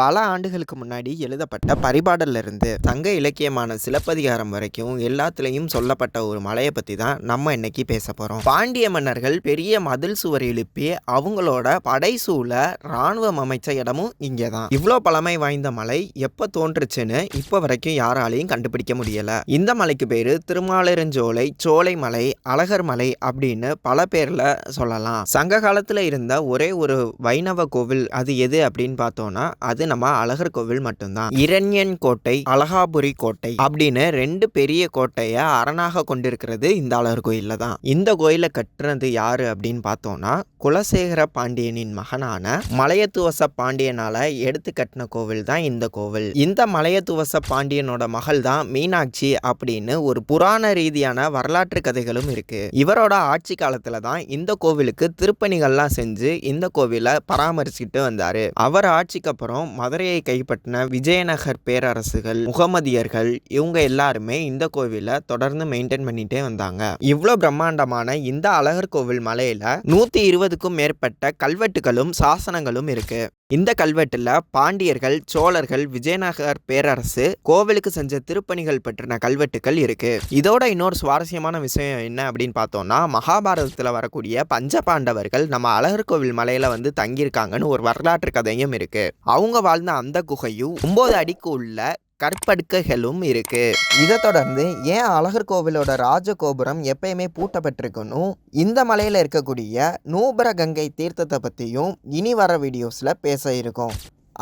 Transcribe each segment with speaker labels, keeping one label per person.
Speaker 1: பல ஆண்டுகளுக்கு முன்னாடி எழுதப்பட்ட பரிபாடல்ல இருந்து சங்க இலக்கியமான சிலப்பதிகாரம் வரைக்கும் எல்லாத்துலேயும் சொல்லப்பட்ட ஒரு மலையை பற்றி தான் நம்ம இன்னைக்கு பேச போகிறோம். பாண்டிய மன்னர்கள் பெரிய மதில் சுவர் எழுப்பி அவங்களோட படைசூழ இராணுவம் அமைச்ச இடமும் இங்கே தான். இவ்வளோ பழமை வாய்ந்த மலை எப்போ தோன்றுச்சுன்னு இப்போ வரைக்கும் யாராலையும் கண்டுபிடிக்க முடியல. இந்த மலைக்கு பேரு திருமாலிருஞ்சோலை, சோலை மலை, அழகர் மலை அப்படின்னு பல பேர்ல சொல்லலாம். சங்க காலத்தில் இருந்த ஒரே ஒரு வைணவ கோவில் அது எது அப்படின்னு பார்த்தோம்னா அது நம்ம அழகர் கோவில் மட்டும்தான். இரண்யன் கோட்டை, அழகாபுரி கோட்டை அப்படின்னு ரெண்டு பெரிய கோட்டையை அரணாக கொண்டிருக்கிறது இந்த அழகர் கோயில்ல தான். இந்த கோயிலை கட்டுறது யாரு அப்படின்னு பார்த்தோம்னா குலசேகர பாண்டியனின் மகனான மலையத்துவச பாண்டியனால எடுத்து கட்டின கோவில் தான் இந்த கோவில். இந்த மலையத்துவச பாண்டியனோட மகள் தான் மீனாட்சி அப்படின்னு ஒரு புராண ரீதியான வரலாற்று கதைகளும் இருக்கு. இவரோட ஆட்சி காலத்துல தான் இந்த கோவிலுக்கு திருப்பணிகள்லாம் செஞ்சு இந்த கோவிலை பராமரிச்சுட்டு வந்தாரு. அவர் ஆட்சிக்கு அப்புறம் மதுரையை கைப்பற்றின விஜயநகர் பேரரசுகள், முகமதியர்கள் இவங்க எல்லாருமே இந்த கோவிலை தொடர்ந்து மெயின்டைன் பண்ணிட்டே வந்தாங்க. இவ்வளோ பிரம்மாண்டமான இந்த அழகர் கோவில் மலையில 120க்கும் மேற்பட்ட கல்வெட்டுகளும் சாசனங்களும் இருக்கு. இந்த கல்வெட்டுல பாண்டியர்கள், சோழர்கள், விஜயநகர் பேரரசு கோவிலுக்கு செஞ்ச திருப்பணிகள் பற்றின கல்வெட்டுகள் இருக்கு. இதோட இன்னொரு சுவாரஸ்யமான விஷயம் என்ன அப்படின்னு பார்த்தோம்னா மகாபாரதத்தில் வரக்கூடிய பஞ்சபாண்டவர்கள் நம்ம அழகர் கோவில் மலையில வந்து தங்கியிருக்காங்கன்னு ஒரு வரலாற்று கதையும் இருக்கு. அவங்க வாழ்ந்த அந்த குகையும் 9 அடிக்கு உள்ள கற்படுக்கைகளும் இருக்கு. இதை தொடர்ந்து ஏன் அழகர் கோவிலோட ராஜகோபுரம் எப்பயுமே பூட்டப்பட்டிருக்கணும், இந்த மலையில இருக்கக்கூடிய நூபர கங்கை தீர்த்தத்தை பற்றியும் இனி வர வீடியோஸில் பேச இருக்கும்.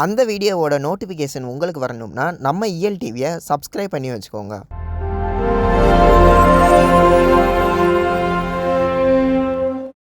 Speaker 1: அந்த வீடியோவோட நோட்டிஃபிகேஷன் உங்களுக்கு வரணும்னா நம்ம இஎல் டிவியை சப்ஸ்கிரைப் பண்ணி வச்சுக்கோங்க.